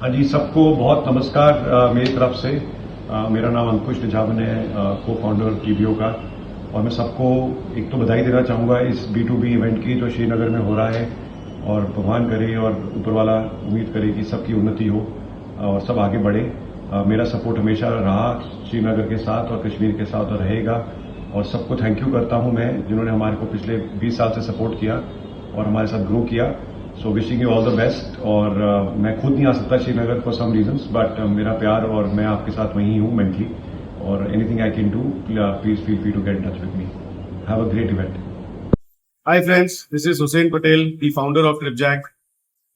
हाँ जी, सबको बहुत नमस्कार मेरी तरफ से। मेरा नाम अंकुश निझावन है, को फाउंडर टीबीओ का। और मैं सबको एक तो बधाई देना चाहूँगा इस B2B इवेंट की जो श्रीनगर में हो रहा है। और भगवान करे और ऊपर वाला उम्मीद करे कि सबकी उन्नति हो और सब आगे बढ़े। मेरा सपोर्ट हमेशा रहा श्रीनगर के साथ और कश्मीर के साथ और रहेगा। और सबको थैंक यू करता हूँ मैं, जिन्होंने हमारे को पिछले 20 साल से सपोर्ट किया और हमारे साथ ग्रो किया। So wishing you all the best. और मैं खुद नहीं आ सकता Srinagar for some reasons, but मेरा प्यार और मैं आपके साथ वहीं हूँ मेंटली। और anything I can do, please feel free to get in touch with me. Have a great event. Hi friends, this is Hussein Patel, the founder of TripJack.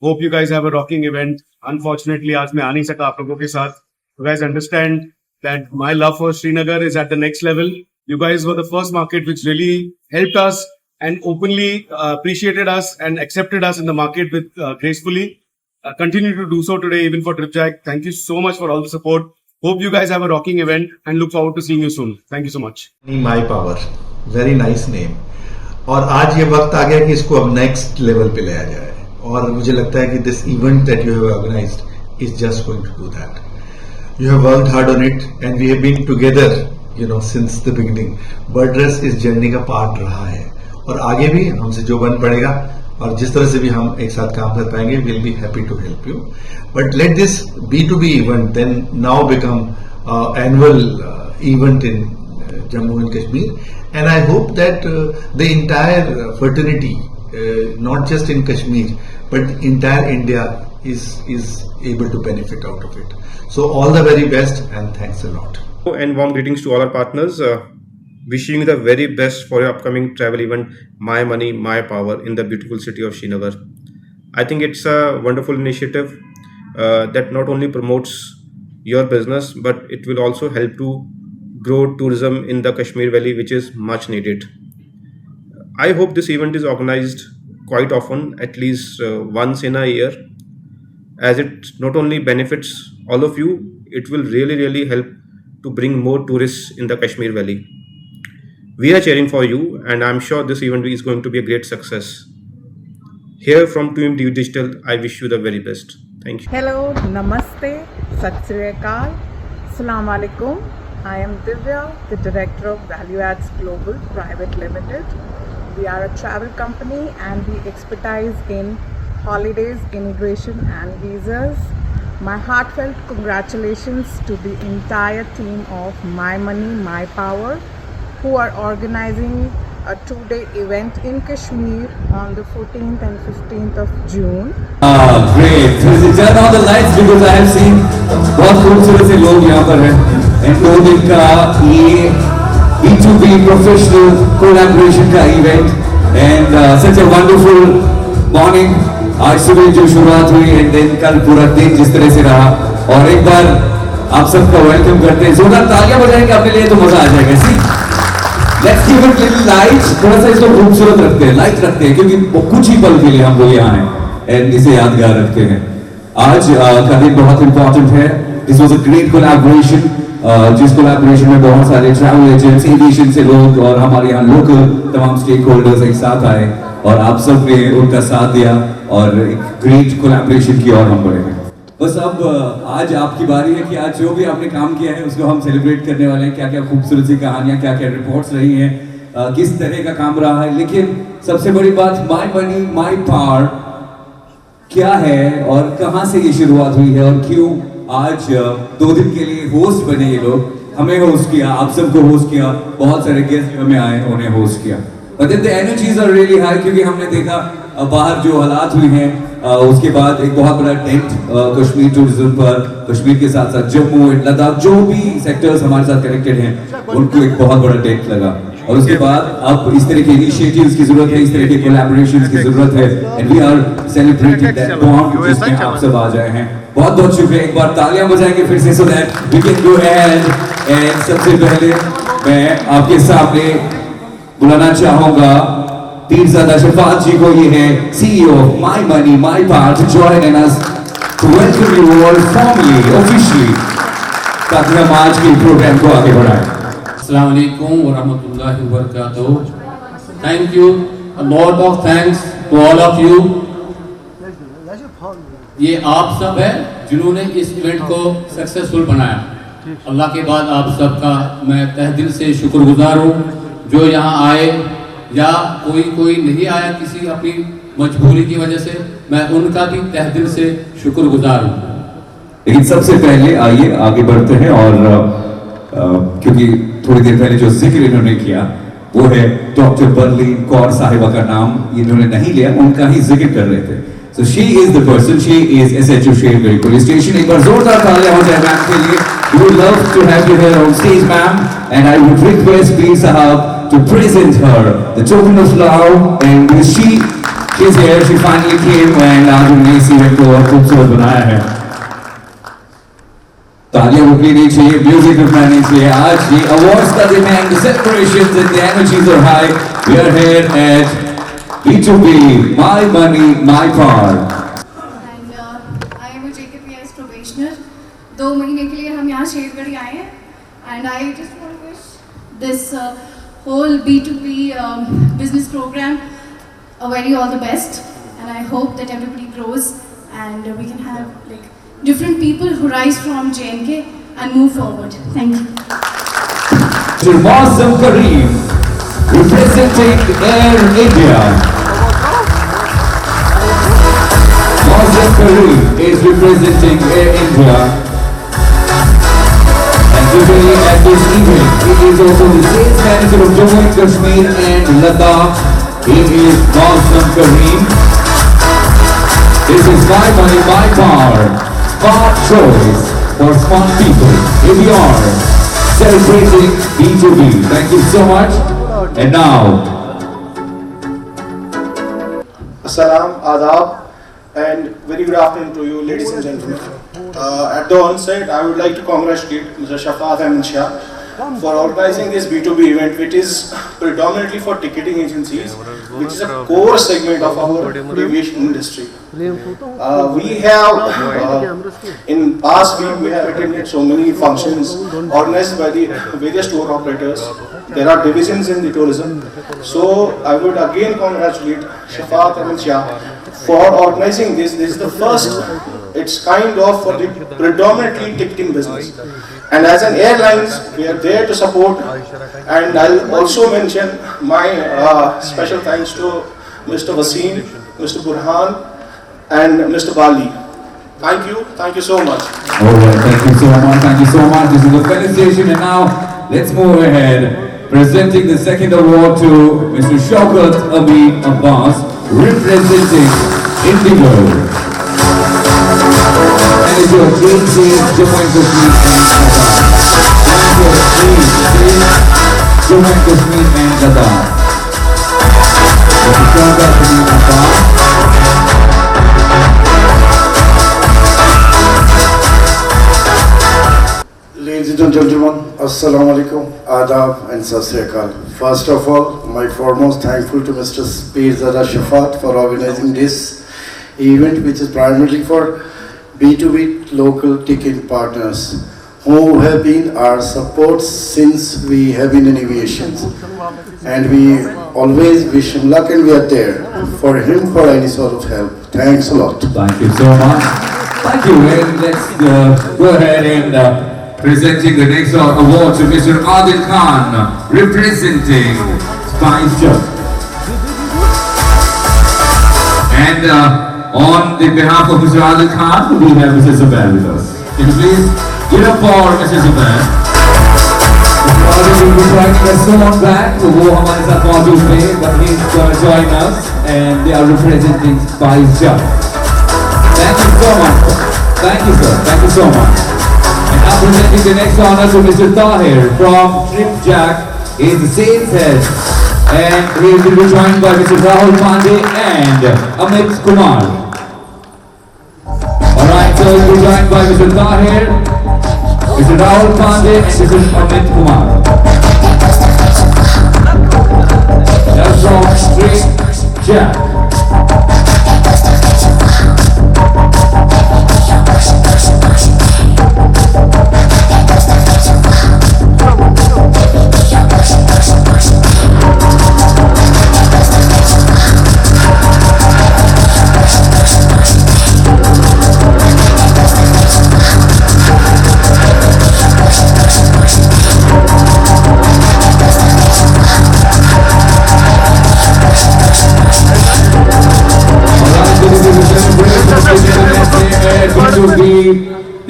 Hope you guys have a rocking event. Unfortunately, आज मैं आ नहीं सका आप लोगों के साथ. You guys understand that my love for Srinagar is at the next level. You guys were the first market which really helped us and openly appreciated us and accepted us in the market with gracefully. Continue to do so today even for TripJack. Thank you so much for all the support. Hope you guys have a rocking event and look forward to seeing you soon. Thank you so much. My Power, very nice name. और आज ये वक्त आ गया कि इसको अब next level पे लाया जाए। और मुझे लगता है कि this event that you have organised is just going to do that. You have worked hard on it and we have been together since the beginning. बर्डरेस इस जर्नी का पार्ट रहा है और आगे भी हमसे जो बन पड़ेगा और जिस तरह से भी हम एक साथ काम कर पाएंगे, will be happy to help you. But let this B2B event then now become annual event in Jammu and Kashmir, and I hope that the entire fraternity, not just in Kashmir, but entire India is able to benefit out of it. So all the very best and thanks a lot. And warm greetings to all our partners. Wishing you the very best for your upcoming travel event, My Money, My Power, in the beautiful city of Srinagar. I think it's a wonderful initiative that not only promotes your business, but it will also help to grow tourism in the Kashmir Valley, which is much needed. I hope this event is organized quite often, at least once in a year, as it not only benefits all of you, it will really help to bring more tourists in the Kashmir Valley. We are cheering for you, and I'm sure this event is going to be a great success. Here from TMD Digital, I wish you the very best. Thank you. Hello, Namaste, Sat Sri Akal, Assalamu Alaikum. I am Divya, the Director of Value Adds Global Private Limited. We are a travel company and we expertise in holidays, immigration and visas. My heartfelt congratulations to the entire team of My Money, My Power, who are organizing a 2-day event in Kashmir on the 14th and 15th of June. Great. So turn on the lights because I have seen बहुत खूबसूरत से लोग यहाँ पर हैं। And 2 दिन का ये B2B professional collaboration का event and such a wonderful morning. आज सुबह जो शुरुआत हुई and then कल पूरा दिन जिस तरह से रहा। और एक बार आप सबका वेलकम करते हैं। जोरदार तालियां बजाएंगे अपने लिए तो मजा आ जाएगा। See? Let's give it little light, थोड़ा सा इसको खूबसूरत रखते हैं, लाइट रखते हैं, क्योंकि कुछ ही पल के लिए हम लोग यहाँ हैं एंड इसे यादगार रखते हैं। आज का दिन बहुत इंपॉर्टेंट है। This was a great collaboration, जिस कोलैबोरेशन में बहुत सारे ट्रैवल एजेंट्स, एविएशन से लोग और हमारे यहाँ लोकल तमाम स्टेक होल्डर्स एक साथ आए और आप सब ने उनका साथ दिया और एक ग्रेट कोलैबोरेशन की ओर हम बढ़े हैं। बस अब आज आपकी बारी है कि आज जो भी आपने काम किया है उसको हम सेलिब्रेट करने वाले हैं। क्या क्या खूबसूरत सी कहानियां, क्या क्या रिपोर्ट्स रही हैं, किस तरह का काम रहा है। लेकिन सबसे बड़ी बात, माय मनी माय पावर क्या है और कहां से ये शुरुआत हुई है और क्यों आज 2 दिन के लिए होस्ट बने ये लोग। हमें होस्ट किया, आप सबको होस्ट किया, बहुत सारे गेस्ट हमें आए, उन्हें होस्ट किया। But the energies are really high, क्योंकि हमने देखा बाहर जो हालात हुई हैं उसके बाद एक बहुत बड़ा टेंट कश्मीर टूरिज्म पर, कश्मीर के साथ साथ जम्मू एंड लद्दाख जो भी सेक्टर्स हमारे साथ कनेक्टेड हैं उनको एक बहुत बड़ा टेंट लगा। और उसके बाद अब इस तरह के इनिशिएटिव्स की जरूरत है, इस तरह के कोलैबोरेशंस की जरूरत है and we are celebrating that bond जिसमें आप सब आ जाए हैं। बहुत बहुत शुक्रिया। एक बार तालियां बजाएंगे फिर से so that we can go ahead. And सबसे पहले मैं आपके सामने बुलाना चाहूंगा पीरजादा शफात जी को। ये है CEO of My Money My Power to join us to welcome you all formally, officially, ताकि हम आज के प्रोग्राम को आगे बढ़ाएं। अस्सलाम वालेकुम व रहमतुल्लाहि व बरकातहू। Thank you, a lot of thanks to all of you। ये आप सब है जिन्होंने इस इवेंट को सक्सेसफुल बनाया। अल्लाह के बाद आप सबका मैं तहे दिल से शुक्रगुजार हूँ जो यहाँ आए, या कोई नहीं आया किसी अपनी मजबूरी की वजह से, मैं उनका भी तहे दिल से शुक्रगुजार हूँ। लेकिन सबसे पहले आइए आगे बढ़ते हैं, और क्योंकि थोड़ी देर पहले जो जिक्र इन्होंने किया वो है डॉक्टर बर्लिन कौर साहिबा का नाम इन्होंने नहीं लिया, उनका ही जिक्र कर रहे थे। So she is the person, she is SHO Shergari Police Station. एक बार जोरदार तालियां हो जाए मैम के लिए। We would love to have you here on stage, ma'am, and I would request Peer Sahab to present her the token of love, and she's here, she finally came and आज उन्होंने इस event को और खूबसूरत बनाया है। तालियां रुकनी नहीं चाहिए, म्यूजिक रुकना नहीं चाहिए। आज ये अवार्ड्स का दिन है, the celebrations and the energies are high. We are here at B2B, my money, my power. And I am a JKPS probationer. 2 महीने के लिए हम यहाँ शेरगढ़ी आए हैं, and I just want to wish this whole B2B business program a very all the best, and I hope that everybody grows and we can have like different people who rise from JNK and move forward. Thank you. Mr. Mawsam Kareem, representing Air India. Mawsam Kareem is representing Air India. And today at this event, he is also the sales manager of Jammu and Kashmir and Ladakh. He is Mawsam Kareem. This is my money, my power. Smart choice for smart people. Here we are celebrating B2B. Thank you so much. And now, Assalam, Adab, and very good afternoon to you, ladies and gentlemen. At the onset, I would like to congratulate Mr. Shafat Ahmed Shah for organizing this B2B event, which is predominantly for ticketing agencies, which is a core segment of our aviation industry. We have, in past week, we have attended so many functions organized by the various tour operators. There are divisions in the tourism. So I would again congratulate Shafat Ahmed Shah for organizing this. This is the first, it's kind of for the predominantly ticketing business. And as an airlines, we are there to support. And I'll also mention my special thanks to Mr. Wasim, Mr. Burhan, and Mr. Bali. Thank you so much. alright, thank you so much. This is the felicitation, and now let's move ahead. Presenting the second award to Mr. Shaukat Amin Abbas, representing Indigo. Manager JNK Jammu and Kashmir and Ladakh. Jammu and Kashmir and Ladakh. Mr. Shaukat Amin Abbas. Ladies and gentlemen, Assalamu alaikum, Adab and Sat Sri Akal. First of all, my foremost thankful to Mr. Pirzada Shafat for organizing this event, which is primarily for B2B local ticket partners who have been our support since we have been in aviation. And we always wish him luck, and we are there for him for any sort of help. Thanks a lot. Thank you so much. Thank you. And let's go ahead and presenting the next award to Mr. Adil Khan, representing Spice Jug. And on the behalf of Mr. Adil Khan, we have Mrs. Zubair with us. Can you please give up for Mrs. Zubair? Mr. Adil will be joining us soon on back. वो हमारे साथ मौजूद थे, but he's going to join us, and they are representing Spice Jug. Thank you so much. Thank you, sir. Thank you so much. And now presenting the next honor to Mr. Tahir from TripJack. He is the sales head, and he will be joined by Mr. Rahul Pandey and Amit Kumar. Alright, so he will be joined by Mr. Tahir, Mr. Rahul Pandey and Mr. Amit Kumar. That's from TripJack.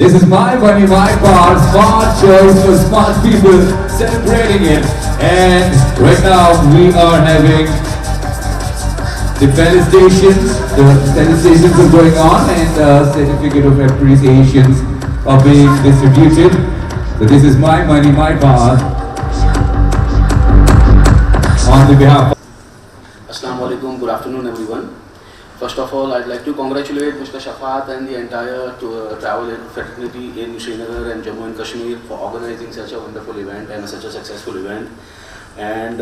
This is my money, my power, smart choice for smart people celebrating it. And right now we are having the felicitations. The felicitations are going on and certificate of appreciations are being distributed. So this is my money, my power. On the behalf of Assalamu alaikum, good afternoon everyone. First of all, I'd like to congratulate Mr. Shafat and the entire travel fraternity in Srinagar and Jammu and Kashmir for organizing such a wonderful event and such a successful event. And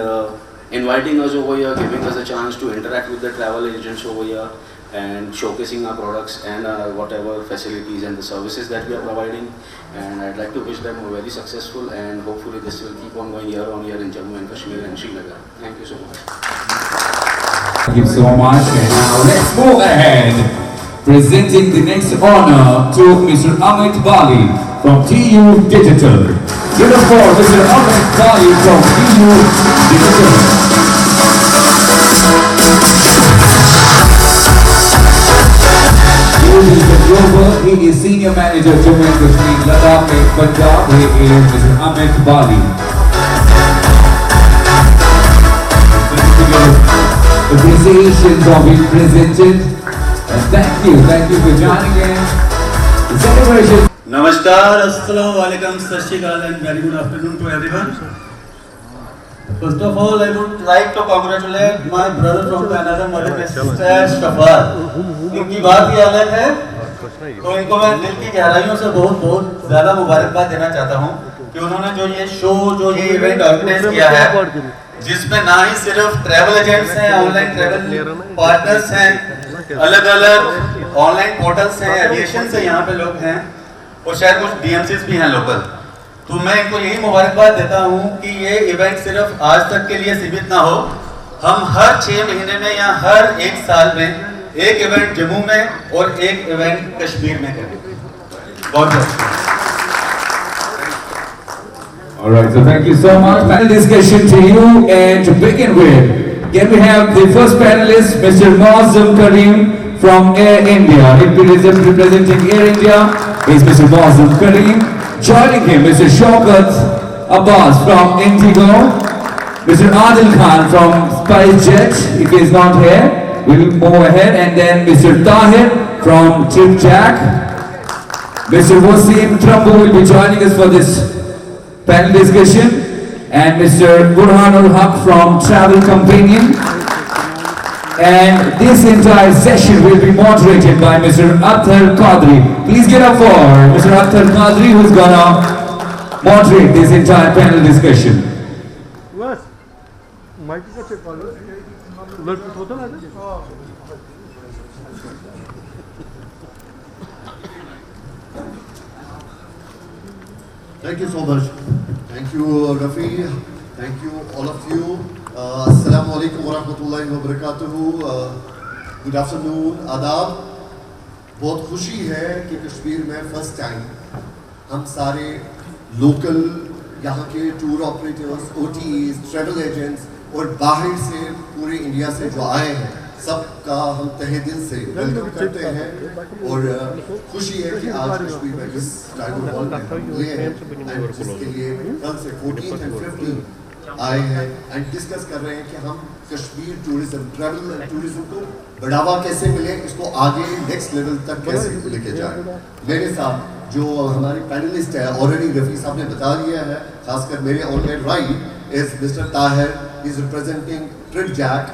inviting us over here, giving us a chance to interact with the travel agents over here and showcasing our products and whatever facilities and the services that we are providing. And I'd like to wish them a very successful and hopefully this will keep on going year on year in Jammu and Kashmir and Srinagar. Thank you so much. Thank you so much. And now let's move ahead. Presenting the next honor to Mr. Amit Bali from TU Digital. Give it for Mr. Amit Bali from TU Digital. He is Senior Manager Jammu and Kashmir, Ladakh and Punjab. He is Mr. Amit Bali. Appreciations are being presented. And thank you for joining in the celebration. Namaskar, Assalamu alaikum, Sat Shri Akal and very good afternoon to everyone. First of all, I would like to congratulate my brother from Canada, Mr. Shafat. इनकी बात ही अलग है, तो इनको मैं दिल की गहराइयों से बहुत ज़्यादा मुबारकबाद देना चाहता हूँ कि उन्होंने जो ये इवेंट ऑर्गेनाइज किया है, जिसमें ना ही सिर्फ ट्रैवल एजेंट्स हैं, ऑनलाइन ट्रैवल पार्टनर्स हैं, अलग-अलग ऑनलाइन पोर्टल्स हैं, एविएशन से यहाँ पे लोग हैं और शायद कुछ DMCs भी हैं लोकल। तो मैं इनको यही मुबारकबाद देता हूँ कि ये इवेंट सिर्फ आज तक के लिए सीमित ना हो, हम हर 6 महीने में या हर 1 साल में एक इवेंट जम्मू में और एक इवेंट कश्मीर में करें। बहुत Alright, so thank you so much. Panel discussion to you, and to begin with, can we have the first panelist, Mr. Mozam Karim from Air India. Representing Air India is Mr. Mozam Karim. Joining him, Mr. Shaukat Abbas from Indigo, Mr. Adil Khan from SpiceJet, if he is not here, we will move ahead, and then Mr. Tahir from TripJack. Mr. Wasim Trambo will be joining us for this panel discussion, and Mr. Burhanul Haq from Travel Companion. And this entire session will be moderated by Mr. Athar Qadri. Please get up for Mr. Athar Qadri, who's gonna moderate this entire panel discussion. Thank you so much. Thank you, Rafi. Thank you, all of you. Assalamu alaikum wa rahmatullahi wa barakatuhu. Good afternoon, आदाब. बहुत खुशी है कि कश्मीर में first time हम सारे local यहाँ के tour operators, OTAs, travel agents और बाहर से पूरे इंडिया से जो आए हैं सबका हम तहे दिल से वेलकम करते हैं और खुशी है कि आज कश्मीर में इस टाइगर हॉल में हम हुए हैं जिसके लिए कल से 14 और 15 आए हैं एंड डिस्कस कर रहे हैं कि हम कश्मीर टूरिज्म, ट्रैवल टूरिज्म को बढ़ावा कैसे मिले, इसको आगे नेक्स्ट लेवल तक कैसे लेके जाए। मेरे साथ जो हमारे पैनलिस्ट है ऑलरेडी रफी साहब ने बता दिया है, खासकर मेरे on my right is mister Tahir, he is representing TripJack.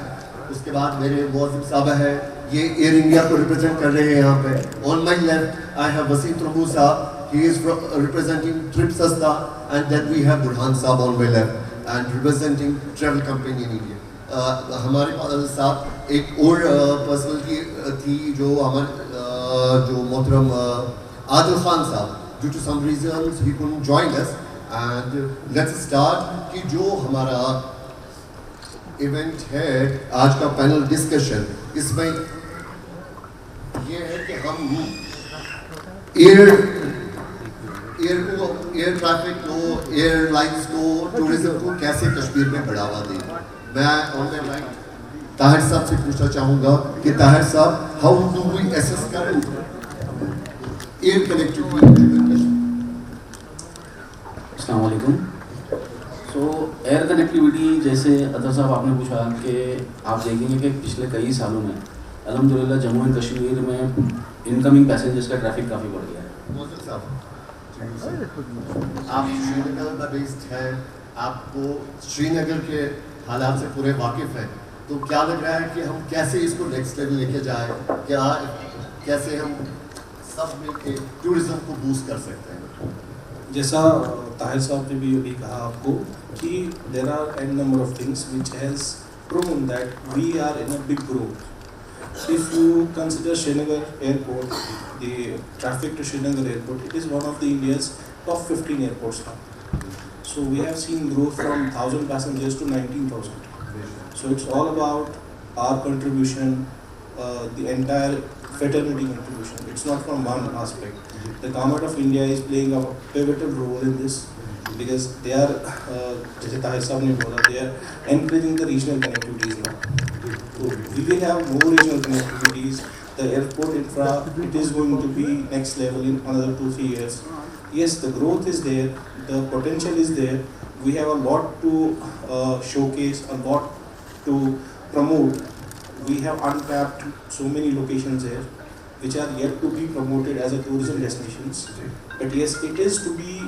उसके बाद मेरे वाजिब साहब है, ये एयर इंडिया को रिप्रेजेंट कर रहे हैं यहाँ पे। On my left I have Waseem Trumboo साहब, he is representing Trip Sasta, and then we have Burhan साहब on my left and representing travel company in India. हमारे साथ एक और पर्सनलिटी थी जो हमारे जो मोहतरम Adil Khan sahab, due to some reasons he couldn't join us, and let's start कि जो हमारा इवेंट है आज का पैनल डिस्कशन, इसमें ये है कि हम एयर ट्रैफिक को, एयरलाइंस को, टूरिज्म को कैसे कश्मीर में बढ़ावा दें। मैं ऑन माय राइट ताहिर साहब से पूछना चाहूँगा कि ताहिर साहब, हाउ डू वी असेस कर air connectivity in Kashmir? अस्सलाम वालेकुम। सो एयर कनेक्टिविटी जैसे अतर साहब आपने पूछा कि आप देखेंगे कि पिछले कई सालों में अल्हम्दुलिल्लाह जम्मू एंड कश्मीर में इनकमिंग पैसेंजर्स का ट्रैफिक काफ़ी बढ़ गया है। आप श्रीनगर में बेस्ड हैं, आपको श्रीनगर के हालात से पूरे वाकिफ हैं, तो क्या लग रहा है कि हम कैसे इसको नेक्स्ट लेवल लेके जाएं, क्या कैसे हम सब मिलके टूरिज्म को बूस्ट कर सकते हैं? जैसा ताहिर साहब ने भी अभी कहा आपको कि there are an number of things which has proven that we are in a big growth. If you consider Srinagar airport, the traffic to Srinagar airport, it is one of the India's top 15 airports now. So we have seen growth from 1,000 passengers to 19,000. So it's all about our contribution, the entire fraternity contribution. It's not from one aspect. The government of India is playing a pivotal role in this because they are, जैसे ताहिर साहब ने बोला, they are encouraging the regional connectivities now. So we will have more regional connectivities. The airport infra, it is going to be next level in another 2-3 years. Yes, the growth is there, the potential is there. We have a lot to showcase, a lot to promote. We have untapped so many locations here, which are yet to be promoted as a tourism destinations. But yes, it is to be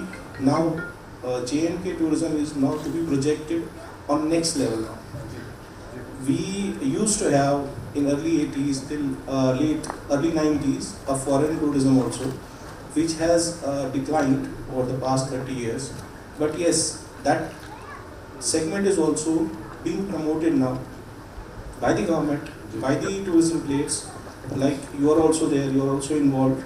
now. J&K tourism is now to be projected on next level now. We used to have in early 80s till late early 90s a foreign tourism also, which has declined over the past 30 years. But yes, that segment is also being promoted now by the government, by the tourism players. Like you are also there, you are also involved.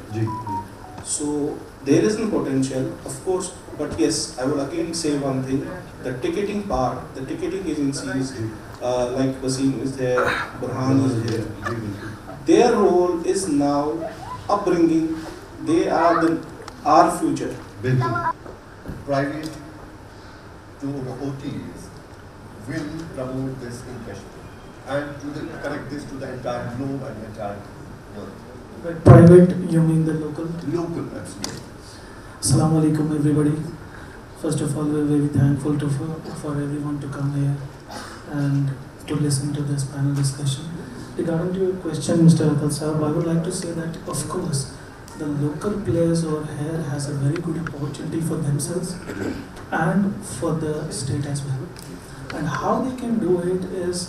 So there is no potential, of course. But yes, I will again say one thing: the ticketing part, the ticketing agencies, like Wasim is there, Burhan is there. Their role is now upbringing. They are our future. Private to OTs will promote this in Kashmir and to connect this to the entire globe and entire world. By private, you mean the local? Local, absolutely. Assalamu alaikum everybody. First of all, we're very thankful for everyone to come here and to listen to this panel discussion. Regarding to your question, Mr. Atal Sahab, I would like to say that of course the local players over here has a very good opportunity for themselves and for the state as well. And how they can do it is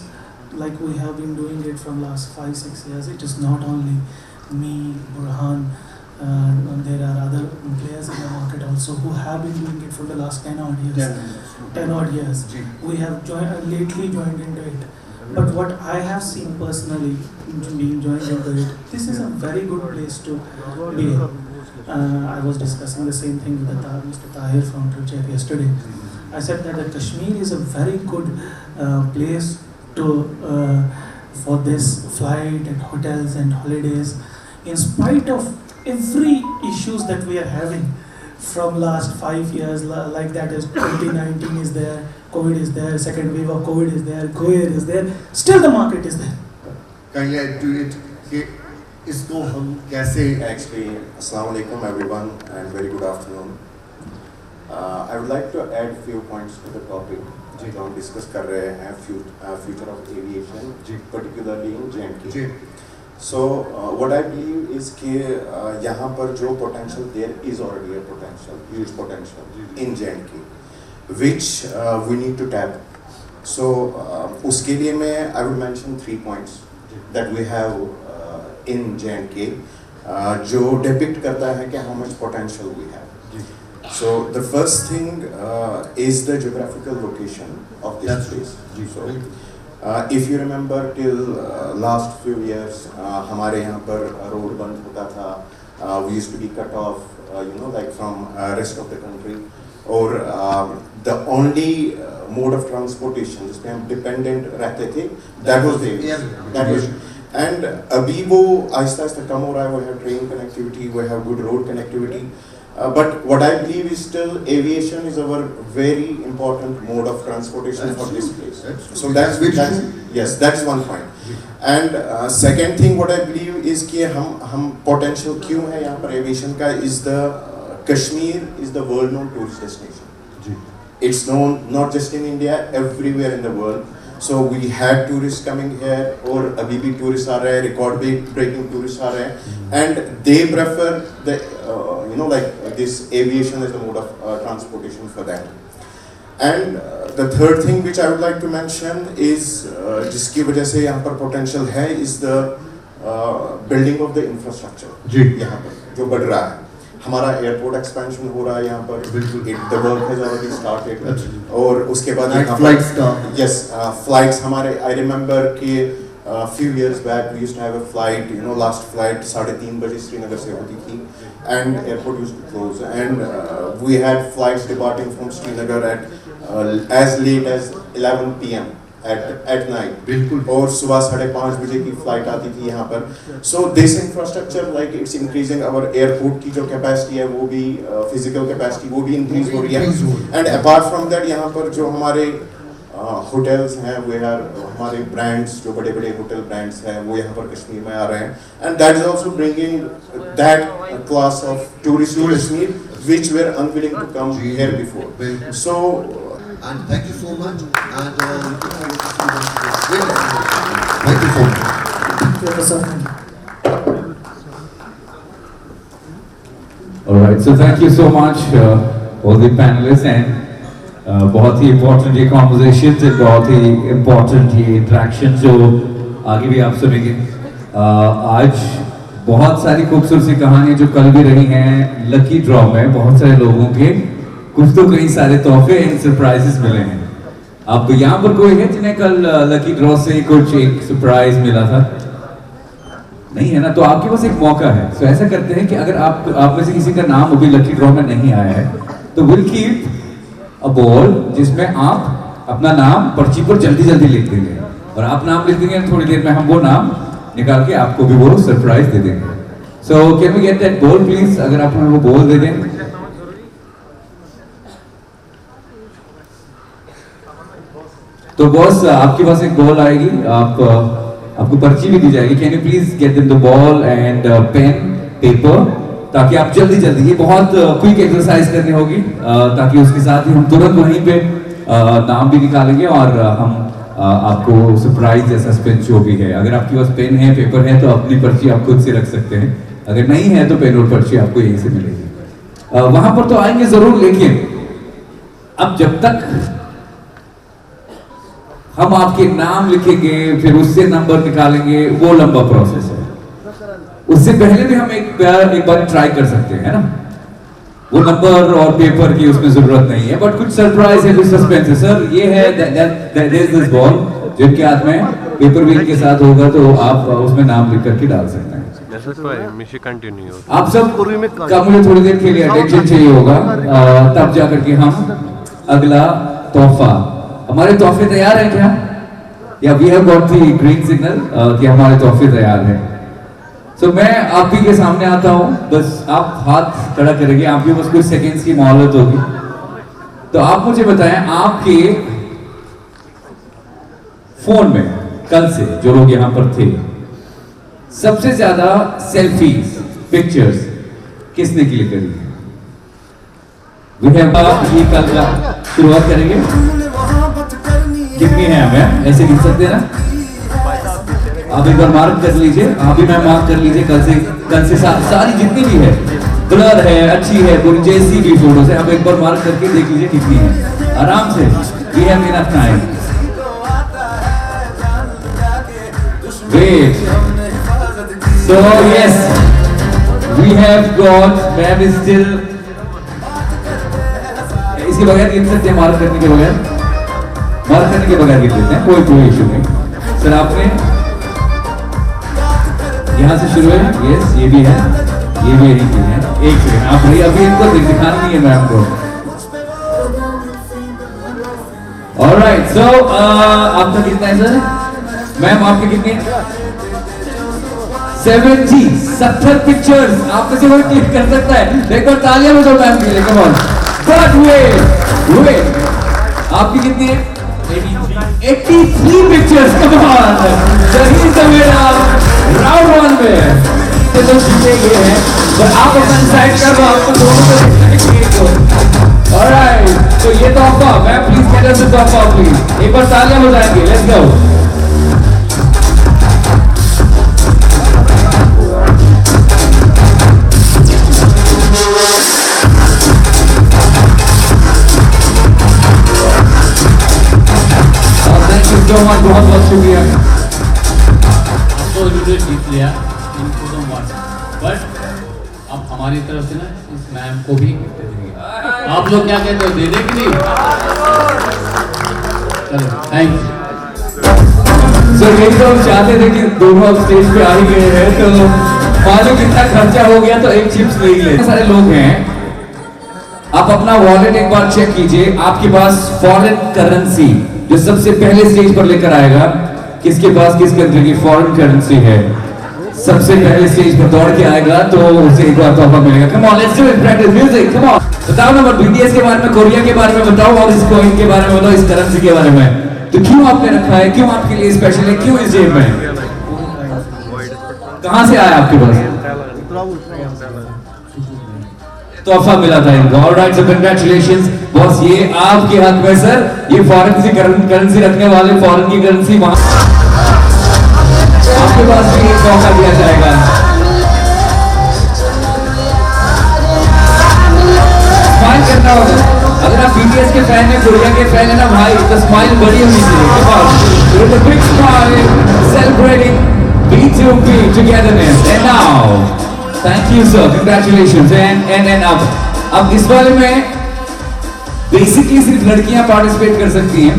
like we have been doing it from last 5-6 years. It is not only me, Burhan, there are other players in the market also who have been doing it for the last 10 odd years. We have lately joined into it. But what I have seen personally being joined into it, this is a very good place to be in. I was discussing the same thing with Mr. Tahir from TripJack yesterday. I said that Kashmir is a very good place to for this flight and hotels and holidays, in spite of every issues that we are having from last 5 years, like that is 2019 is there, COVID is there, second wave of COVID is there, COVID is there, still the market is there. Can you add to it कि इसको हम कैसे? Actually, Assalamu alaikum everyone and very good afternoon. I would like to add few points to the topic. जो हम discuss कर रहे हैं future of aviation, particularly in J&K. So what I believe is कि यहाँ पर जो potential, there is already a potential, huge potential in J&K, which we need to tap. So उसके लिए मैं I would mention 3 points that we have in J&K जो depict करता है कि how much potential we have. So the first thing is the geographical location of this place. So if you remember till last few years हमारे यहाँ पर road बंद होता था, we used to be cut off, like from rest of the country, or the only mode of transportation जिस पे हम dependent रहते थे, that was the that was. And अभी वो आहिस्ता आहिस्ता कम हो रहा है. We have train connectivity, we have good road connectivity. But what I believe is still aviation is our very important mode of transportation for this place. So that's yes, that's one point. And second thing what I believe is कि हम potential क्यों है यहाँ पर aviation का is the Kashmir is the world known tourist destination. It's known not just in India, everywhere in the world. So we had tourists coming here, और अभी भी tourists आ रहे हैं, record breaking tourists आ रहे हैं, and they prefer the like this aviation as the mode of transportation for that. And the third thing which I would like to mention is जिसकी वजह से यहाँ पर potential है is the building of the infrastructure. यहाँ पर जो बढ़ रहा है, हमारा एयरपोर्ट एक्सपेंशन हो रहा है यहाँ पर, the work has already started. और उसके बाद yes, flights हमारे, I remember कि few years back we used to have a flight, last flight 3:30 बजे श्रीनगर से होती थी, and airport used to close, and we had flights departing from Srinagar at as late as 11 p.m. at night. और सुबह 5:30 बजे की flight आती थी यहाँ पर. So this infrastructure, like it's increasing our airport की जो capacity है वो भी physical capacity वो भी increase हो रही है. And apart from that यहाँ पर जो हमारे hotels हैं, वो हमारे brands जो बड़े-बड़े hotel brands हैं वो यहाँ पर कश्मीर में आ रहे हैं, and that is also bringing that class of tourists to Kashmir which were unwilling to come here before. So and thank you so much, and looking forward to see you once again. Thank you so much. All right, so thank you so much all the panelists, and बहुत ही important ये conversation थे, बहुत ही important ये interaction जो आगे भी आप सुनेंगे. आज बहुत सारी खूबसूरत सी कहानी जो कल भी रही हैं, लकी ड्रॉ में बहुत सारे लोगों के कुछ तो कई सारे तोहफे एंड सरप्राइजेस मिले हैं. अब यहाँ पर कोई है जिन्हें कल लकी ड्रॉ से कुछ एक सरप्राइज मिला था? नहीं है ना, तो आपके पास एक मौका है. तो ऐसा करते हैं कि अगर आप में से किसी का नाम अभी लकी ड्रॉ में नहीं आया है तो विल कीप अ बॉल जिसमें आप अपना नाम पर्ची पर जल्दी जल्दी लिख देंगे, और आप नाम लिख देंगे थोड़ी देर में हम वो नाम निकाल के आपको भी वो सरप्राइज दे देंगे. So can we get that ball please? अगर आप हमें वो बॉल दे दें. तो बॉस आपके पास एक बॉल आएगी, आपको पर्ची भी दी जाएगी. Can you please get them the ball and pen paper, ताकि आप जल्दी जल्दी, ये बहुत क्विक एक्सरसाइज करनी होगी, ताकि उसके साथ ही हम तुरंत वहीं पे नाम भी निकालेंगे और हम आपको सरप्राइज या सस्पेंस जो भी है. अगर आपके पास पेन है पेपर है तो अपनी पर्ची आप खुद से रख सकते हैं, अगर नहीं है तो पेन और पर्ची आपको यहीं से मिलेगी. वहां पर तो आएंगे जरूर, लेकिन अब जब तक हम आपके नाम लिखेंगे फिर उससे नंबर निकालेंगे, वो लंबा प्रोसेस है. उससे पहले भी हम एक बार ट्राई कर सकते हैं ना. वो नंबर और पेपर की उसमें जरूरत नहीं है, बट कुछ सरप्राइज है, कुछ सस्पेंस है. सर ये है दिस बॉल जिनके हाथ में पेपर भी इनके साथ होगा, तो आप उसमें नाम लिख करके डाल सकते हैं. आप सब का मुझे थोड़ी देर के लिए अटेंशन चाहिए होगा, तब जाकर के हम अगला तोहफा. हमारे तोहफे तैयार हैं क्या? या we have got the green signal कि हमारे तोहफे तैयार हैं. तो मैं आप ही के सामने आता हूं, बस आप हाथ खड़ा करेंगे, आपके बस कुछ सेकंड्स की मोहलत होगी. तो आप मुझे बताएं, आपके फोन में कल से जो लोग यहां पर थे, सबसे ज्यादा सेल्फीज पिक्चर्स किसने क्लिक करी? वी हैव ये कल का शुरुआत करेंगे. कितनी है हमें ऐसे गिन सकते हैं ना? आप एक बार मार्क कर लीजिए, आप भी मैं मार्क कर लीजिए. कल से सारी जितनी भी है, ब्लर है, अच्छी है, पूरी जैसी भी फोटोज है, आप एक बार मार्क करके देख लीजिए कितनी है आराम से. We have enough time. Wait. So yes, we have got, ma'am is still, इसके बगैर गिन सकते हैं, मार्क करने के बगैर, मार्क करने के बगैर गिन देते हैं, कोई इशू नहीं. सर आपने यहाँ से शुरू है. यस, ये भी है, ये भी यही है. एक सेकंड, आप भाई अभी इनको दिखाना नहीं है मैम को. ऑलराइट, सो आपका कितना है सर? मैम आपके कितने? 70 पिक्चर्स आप में से कोई क्लिक कर सकता है? एक बार तालियां बजाओ मैम के लिए, कम ऑन। बट वेट आपकी कितनी है? 83 पिक्चर्स, कम ऑन। सही सवेरा राउंड 1 में तो जीते गए हैं, पर आप अपना डिसाइड कर लो, आपको दोनों को ऑलराइट। तो ये तोहफा ma'am please get us the तोहफा प्लीज, एक बार तालियां बजाएंगे, लेट्स गो। बहुत बहुत शुक्रिया। तो इन्होंने जीत लिया, इनको तो मार, बट अब हमारी तरफ से ना इस मैम को भी गिफ्ट देंगे। आप लोग क्या कहते हो, दे दें कि नहीं? चलो थैंक यू। सर यही तो हम चाहते थे कि दोनों अब स्टेज पे आ ही गए हैं, तो मालूम कितना खर्चा हो गया, तो एक चिप्स ले ले। सारे लोग हैं, आप अपना वॉलेट एक बार चेक कीजिए, आपके पास फॉरेन करेंसी जो सबसे पहले स्टेज पर लेकर आएगा, किसके पास किस कंट्री की फॉरेन करेंसी है, सबसे पहले स्टेज पर दौड़ के आएगा तो उसे एक बार तोहफा मिलेगा। Come on let's do it, practice music, come on. बताओ ना, बीटीएस के बारे में, कोरिया के बारे में बताओ, और इस कॉइन के बारे में बताओ, इस करेंसी के बारे में। तो क्यों आपने रखा है, क्यों आपके लिए स्पेशल है, क्यों इस जेब में, कहां से आया आपके पास? तोहफा मिला था इनको। ऑलराइट, सो कांग्रेचुलेशंस बॉस, ये आपके हक में सर, ये फॉरेन की करेंसी रखने वाले, फॉरेन की करेंसी वहां आपके पास भी एक मौका दिया जाएगा। स्माइल करना होगा, अगर आप बीटीएस के फैन हैं, कोरिया के फैन है ना भाई, तो स्माइल बड़ी होनी चाहिए। With a big smile, celebrating B2B togetherness. And now thank you sir, congratulations। and अब इस वाले में बेसिकली सिर्फ लड़कियां पार्टिसिपेट कर सकती हैं,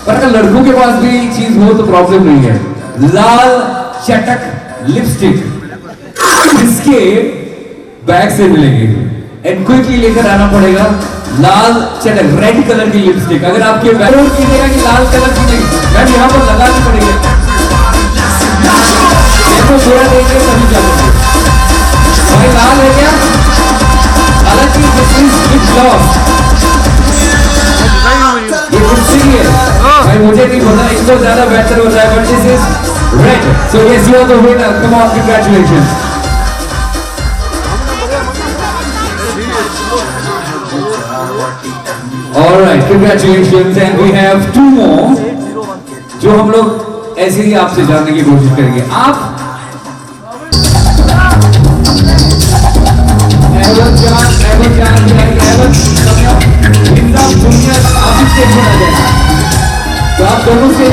पर अगर लड़कों के पास भी चीज हो तो प्रॉब्लम नहीं है। लाल चटक लिपस्टिक इसके बैग से मिलेंगे, एंड क्विकली लेकर आना पड़ेगा। लाल चटक रेड कलर की लिपस्टिक, अगर आपके बैग कीजिएगा कि लाल कलर की नहीं, मैम यहाँ पर लगानी पड़ेगी, तो पूरा देंगे तभी चलेंगे। भाई लाल है क्या? हालांकि ये भाई मुझे नहीं पता, इसको ज्यादा बेहतर हो रहा है, but this is red, so yes you are the winner, come on, congratulations. Alright, congratulations, and we have 2 more जो हम लोग ऐसे ही आपसे जानने की कोशिश करेंगे। आप तो आप दोनों से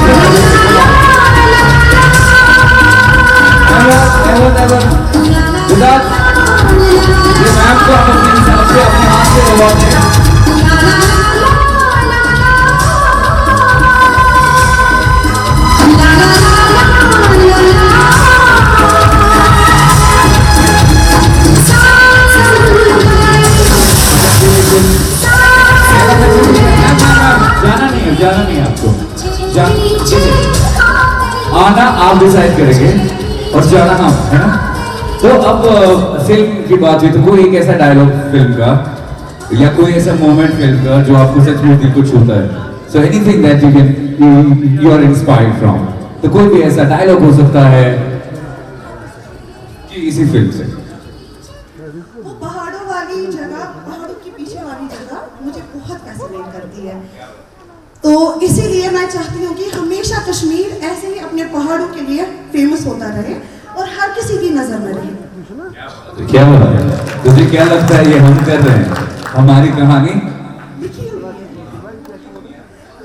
मैम को आप अपने हिसाब से अपने हाथ से दबाते हैं। जाना नहीं आपको, आना आप डिसाइड करेंगे और जाना हम, है ना? तो अब फिल्म की बात हुई, तो कोई एक ऐसा डायलॉग फिल्म का या कोई ऐसा मोमेंट फिल्म का जो आपको सच में दिल को छूता है, so anything that you are inspired from, तो कोई भी ऐसा डायलॉग हो सकता है कि इसी फिल्म से। वो पहाड़ों वाली जगह, पहाड़ों के पीछे वाली जगह मुझे बहुत फैसिनेट करती है, तो इसीलिए मैं चाहती हूँ कि हमेशा कश्मीर ऐसे ही अपने पहाड़ों के लिए फेमस होता रहे और हर किसी की नजर में रहे। क्या बात है, तुझे क्या लगता है ये हम कर रहे हैं, हमारी कहानी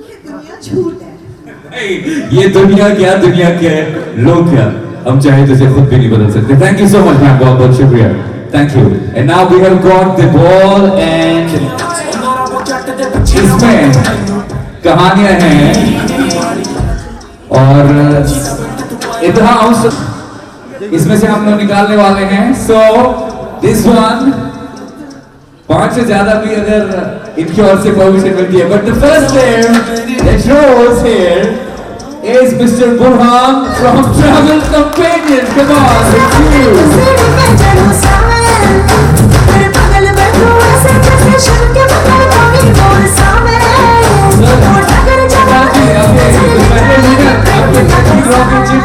ये दुनिया झूठ है, ये दुनिया क्या, दुनिया क्या है, लोग क्या, हम चाहे तो इसे खुद भी नहीं बदल सकते। Thank you so much ma'am, बहुत बहुत शुक्रिया, thank you. And now we have got the ball, and इसमें कहानियां हैं और इतिहास इसमें से हम लोग निकालने वाले हैं। सो दिस वन 5 से ज्यादा भी अगर इनकी ओर से परमिशन मिलती है, but the first name that shows here is Mr. Burhan from Travel Companion. Come on, it's you.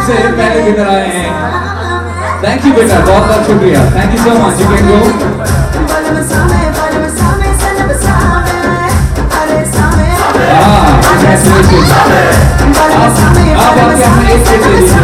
से पहले विनर आए हैं. Thank you बेटा, बहुत बहुत शुक्रिया. Thank you so much. You can go. Congratulations. आप आके अपने एक से ले लीजिए.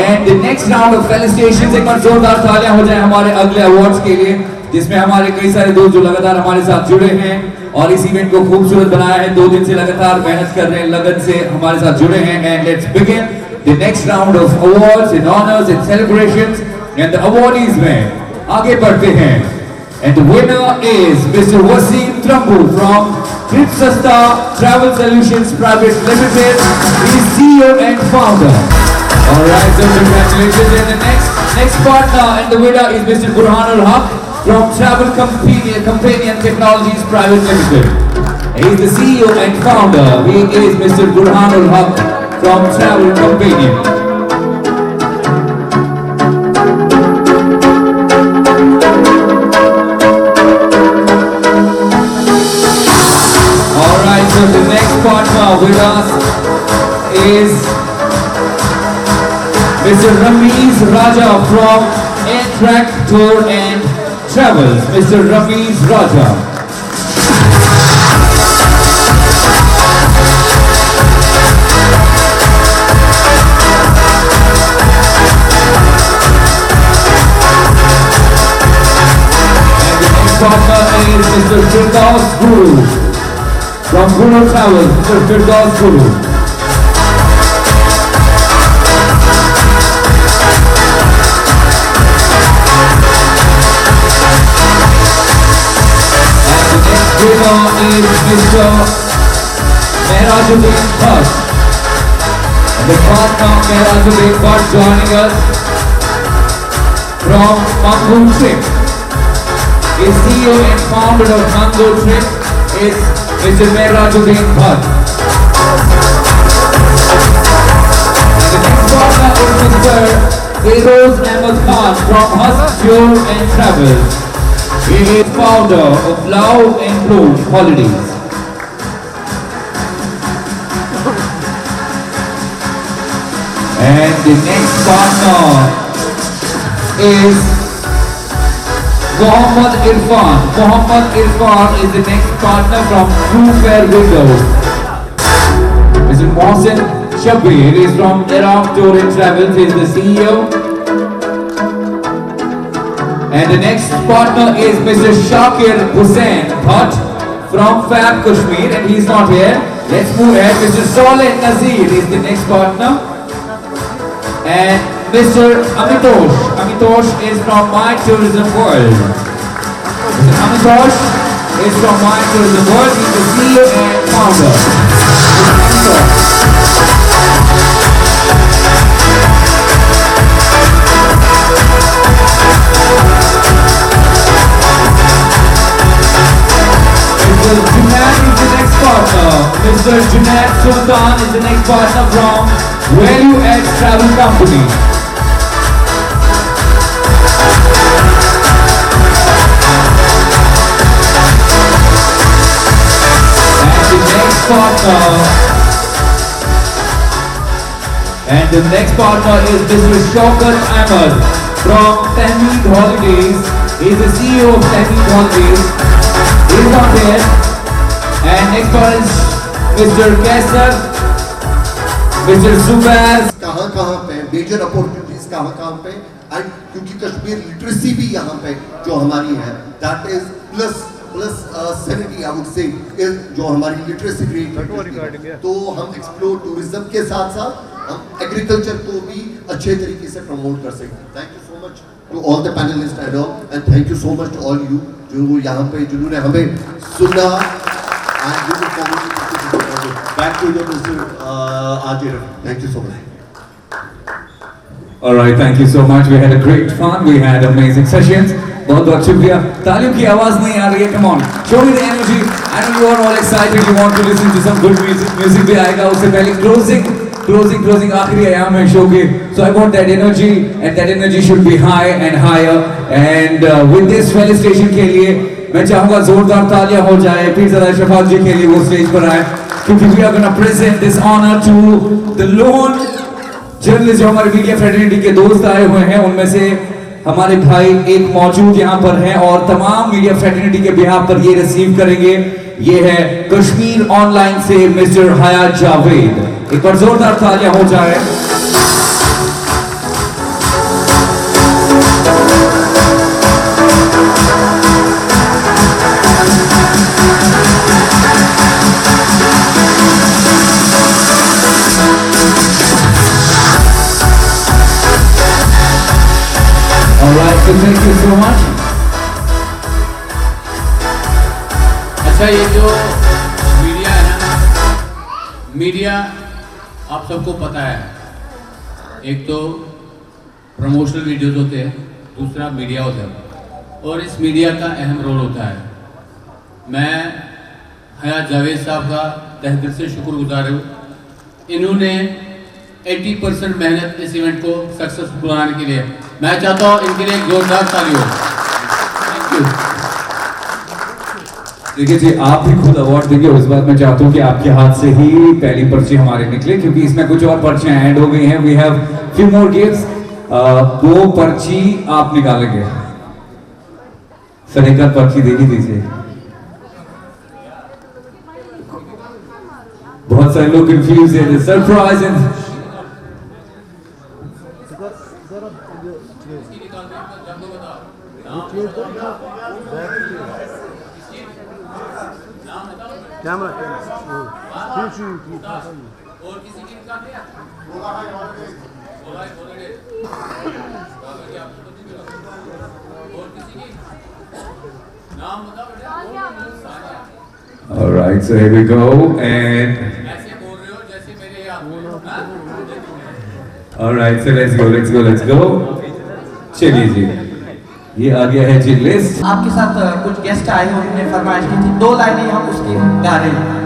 And the next round of felicitations, एक बार जोरदार तालियां हो जाए हमारे अगले अवार्ड्स के लिए, जिसमें हमारे कई सारे दोस्त जो लगातार हमारे साथ जुड़े हैं और इस इवेंट को खूबसूरत बनाया है. 2 दिन से लगातार मेहनत कर रहे हैं, लगन से हमारे साथ जुड़े हैं. And let's begin the next round of awards and honors and celebrations. And the awardees में आगे बढ़ते हैं. And the winner is Mr. Wasim Trambu from Tripsasta Travel Solutions Private Limited. He is CEO and founder. Alright, so congratulations. And the next partner and the winner is Mr. Burhanul Haq from Travel Companion Technologies Private Limited. He is the CEO and founder. He is Mr. Burhanul Haq from Travel Companion. Alright, so the next partner with us is Mr. Ramiz Raja from Airtrack Tour and Travels. Mr. Ramiz Raja. Partner is Mr. Firdaus Guru from Guru Travels. Mr. Firdaus Guru. And the next winner is Mr. Mehrajuddin Bhatt. And the partner Mehrajuddin Bhatt joining us from Mangu Trip. Is CEO and founder of Mango Trip is Mr. Mehrajuddin Bhatt. And the next partner is Mr. Feroz Ahmed Khan from Husk Tour and Travels. He is founder of Love and Bloom Holidays. And the next partner is Mohammad Irfan. Mohammad Irfan is the next partner from True Fair Windows. Mr. Mohsen Shabir is from Iraq Tour and Travels. He is the CEO. And the next partner is Mr. Shakir Hussain Bhatt from Fab Kashmir, and he is not here. Let's move ahead. Mr. Saleh Nazir is the next partner. And Mr. Amitosh. Amitosh is from My Tourism World. Mr. Amitosh is from My Tourism World. He's the CEO and founder. Mr. Junaid is the next partner. Mr. Junaid Sultan is the next partner from Value Add Travel Company. And the next partner is Mr. Shaukat Ahmed from Tahmeed Holidays. He is the CEO of Tahmeed Holidays. He is not here. And next partner is Mr. Kaisar, Mr. Zubair. कहाँ पे major opportunities कहाँ पे and क्योंकि Kashmir literacy भी यहाँ पे जो हमारी है that is plus 70 I would say जो हमारी लिटरेसी रेट है तो हम एक्सप्लोर टूरिज्म के साथ साथ हम एग्रीकल्चर को भी अच्छे तरीके से प्रमोट कर सकते हैं. Thank you so much to all the panellists and thank you so much to all you जो यहाँ पे जिन्होंने हमें सुना and we look forward to back to the mister Aazir. Thank you so much. All right, thank you so much. We had a great fun. We had amazing sessions. बहुत बहुत शुक्रिया। तालियों की आवाज नहीं आ रही है, come on, show me the energy. I know you are all excited, you want to listen to some good music. Music भी आएगा, उससे पहले closing आखिरी आयाम है शो के. So I want that energy and that energy should be high and higher. And with this felicitation के लिए मैं चाहूँगा जोरदार तालियां हो जाए पीरज़ादा शफात जी के लिए, वो स्टेज पर आए, क्योंकि we are going to present this honor to the lone journalist जो हमारे मीडिया फ्रेटर्निटी के दोस्त आए हुए हैं, उनमें से हमारे भाई एक मौजूद यहाँ पर हैं और तमाम मीडिया फ्रेटर्निटी के बिहाफ पर ये रिसीव करेंगे। ये है कश्मीर ऑनलाइन से मिस्टर हयात जावेद। एक बार जोरदार तालियां हो जाए। Alright, so thank you so much. अच्छा, ये जो मीडिया है ना, मीडिया आप सबको पता है, एक तो प्रमोशनल वीडियोस होते हैं, दूसरा मीडिया होता है और इस मीडिया का अहम रोल होता है। मैं हयात जावेद साहब का तहे दिल से शुक्रगुजार हूँ। इन्होंने 80% मेहनत इस इवेंट को सक्सेसफुल बनाने के लिए, मैं चाहता हूँ इनके लिए एक जोरदार ताली हो। Thank you. देखिए जी, आप भी खुद अवार्ड देंगे, उस बात मैं चाहता हूँ कि आपके हाथ से ही पहली पर्ची हमारे निकले, क्योंकि इसमें कुछ और पर्चियां ऐड हो गई हैं। We have few more gifts. 2 पर्ची आप निकालेंगे। सर एक पर्ची दे ही दीजिए। बहुत सारे लोग कंफ्यूज हैं, सरप्राइज एंड और किसी की निकाल दिया? और किसी की नाम बताओ बेटा। Alright, so here we go and ऐसे बोल रहे हो जैसे मेरे यहाँ। Alright, so let's go. चलिए जी, ये आ गया है जी लिस्ट। आपके साथ कुछ गेस्ट आए हैं, उन्होंने फरमाइश की थी 2 लाइनें हम उसकी गा रहे हैं।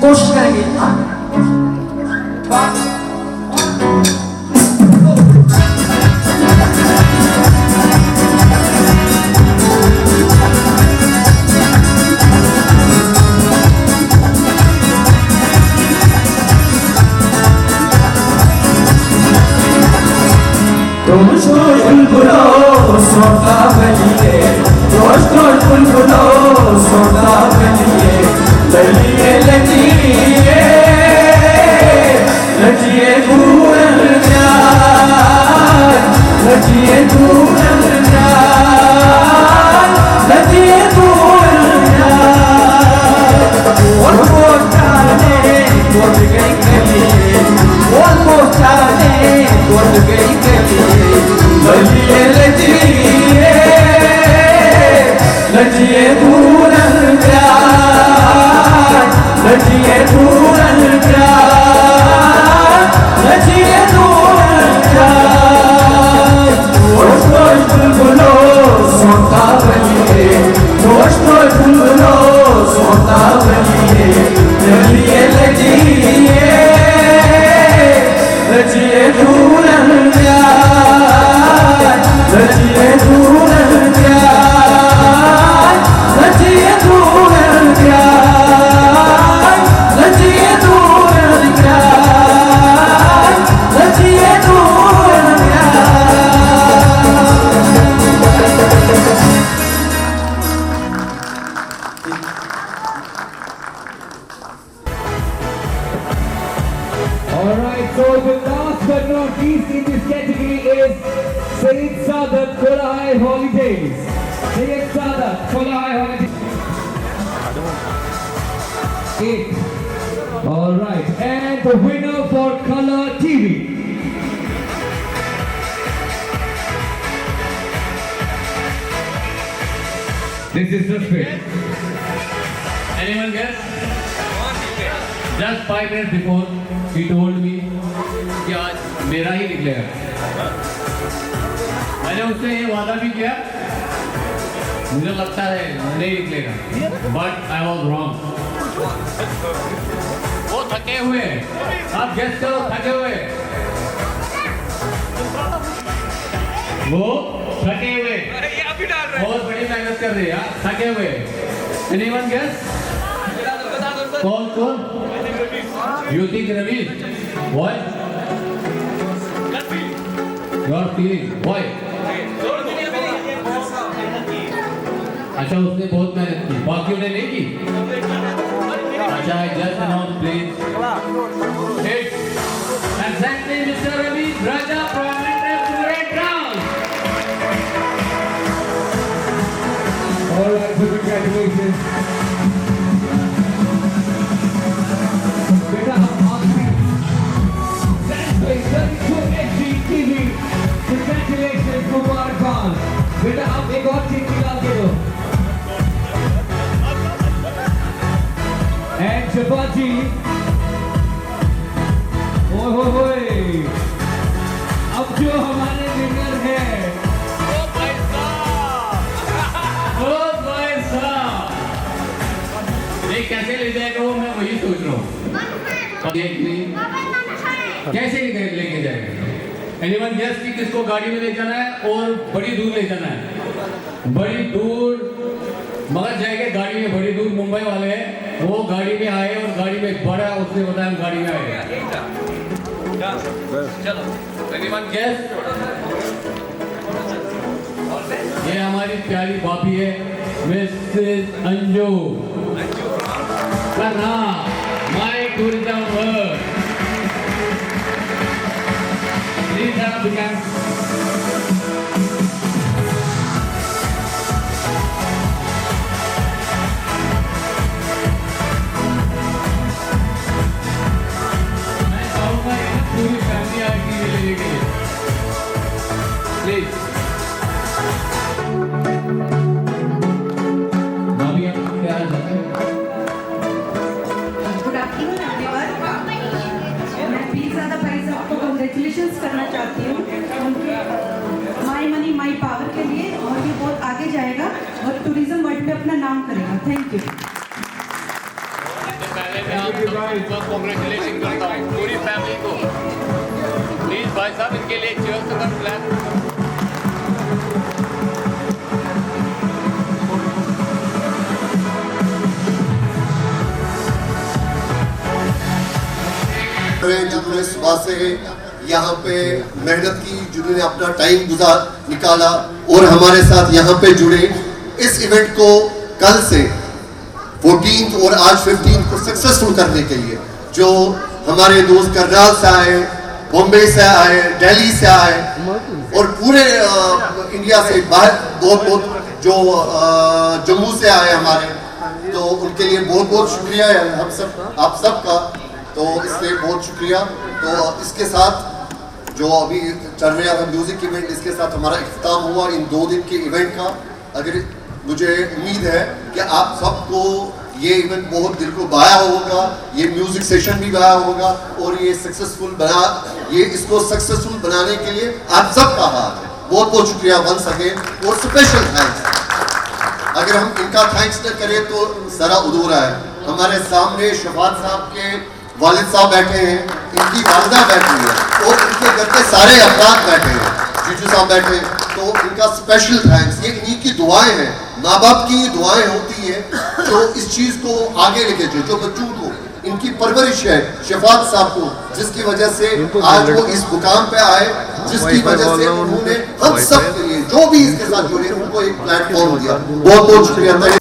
कोशिश करेंगे। High Holidays. Sayyid Sadat, Full High Holidays. 8. All right, and the winner for Color TV. This is the spin. Anyone guess? Just 5 minutes before, he told me कि आज मेरा ही निकलेगा. मैंने उससे ये वादा भी किया, मुझे लगता है नहीं निकलेगा. But I was wrong. वो थके हुए हैं. आप गेस करो, थके हुए हैं. वो थके हुए. बहुत बड़ी मेहनत कर रहे हैं. थके हुए. Anyone guess? कौन? You think Ramesh? Why? Your feeling? Why? अच्छा, उसने बहुत मेहनत की, बाकियों ने नहीं की. अच्छा, I just announced, please. It's exactly Mr. Ramesh Raja from Great Round. All right, so congratulations. बेटा हम आखिरी HGTV, congratulations मुबारकबाद. बेटा आप एक और चीज निकाल के दो. And Shafaji, ओए अब जो हमारे विनर है ओ भाई साहब, ये कैसे ले जाएगा वो, मैं वही सोच रहा हूँ. कैसे लेके जाएगा? Anyone guess कि किसको गाड़ी में ले जाना है और बड़ी दूर ले जाना है? बड़ी दूर मगर जाएंगे गाड़ी में. बड़ी दूर मुंबई वाले हैं, वो गाड़ी में आए और गाड़ी में बड़ा, उसने बताया हम गाड़ी में आए. चलो, Anyone guess? ये हमारी प्यारी भाभी है, मिसेस अंजू करना, my tourism world. Please have a big hand. पूरी फैमिली आएगी ये लेने के लिए. प्लीज भाभी, आप क्या हाल है? Good afternoon everyone. मैं प्लीज ज़्यादा भाई साहब को कॉन्ग्रेचुलेशंस करना चाहती हूँ उनके माई मनी माई पावर के लिए, और ये बहुत आगे जाएगा और टूरिज्म वर्ल्ड में अपना नाम करेगा. Thank you. पहले मैं आपको कॉन्ग्रेचुलेशन करता हूँ पूरी फैमिली को. प्लीज भाई साहब इनके लिए चेयर्स तो कर क्लैप. जिन्होंने सुबह से यहाँ पे मेहनत की, जिन्होंने अपना टाइम निकाला और हमारे साथ यहाँ पे जुड़े. इस इवेंट को कल से 14th और आज 15th को सक्सेसफुल करने के लिए जो हमारे दोस्त करनाल से आए, बॉम्बे से आए, दिल्ली से आए और पूरे इंडिया से बाहर बहुत जो जम्मू से आए हमारे, तो उनके लिए बहुत शुक्रिया है हम सब, आप सबका. तो इसलिए बहुत शुक्रिया. तो इसके साथ जो अभी चल रहा था म्यूजिक इवेंट, इसके साथ हमारा इख्तिताम हुआ इन 2 दिन के इवेंट का. अगर मुझे उम्मीद है कि आप सबको ये इवेंट बहुत दिल को भाया होगा, ये म्यूजिक सेशन भी भाया होगा और ये इसको सक्सेसफुल बनाने के लिए आप सबका हाथ है. बहुत शुक्रिया वंस अगेन और स्पेशल थैंक्स. अगर हम इनका थैंक्स न करें तो सारा अधूरा है. हमारे सामने शफात साहब के वालिद साहब बैठे हैं, इनकी वालिदा बैठी है और इनके घर के सारे अफराद बैठे हैं, जीजू साहब बैठे हैं. तो इनका स्पेशल थैंक्स. ये इन्हीं की दुआएं हैं, माँ बाप की दुआएं होती है जो इस चीज को आगे लेके जाए, जो बच्चों को इनकी परवरिश है शफात साहब को, जिसकी वजह से आज वो इस मुकाम पे आए, जिसकी वजह से उन्होंने हम सब के लिए जो भी इसके साथ जुड़े उनको एक प्लेटफॉर्म दिया. बहुत शुक्रिया.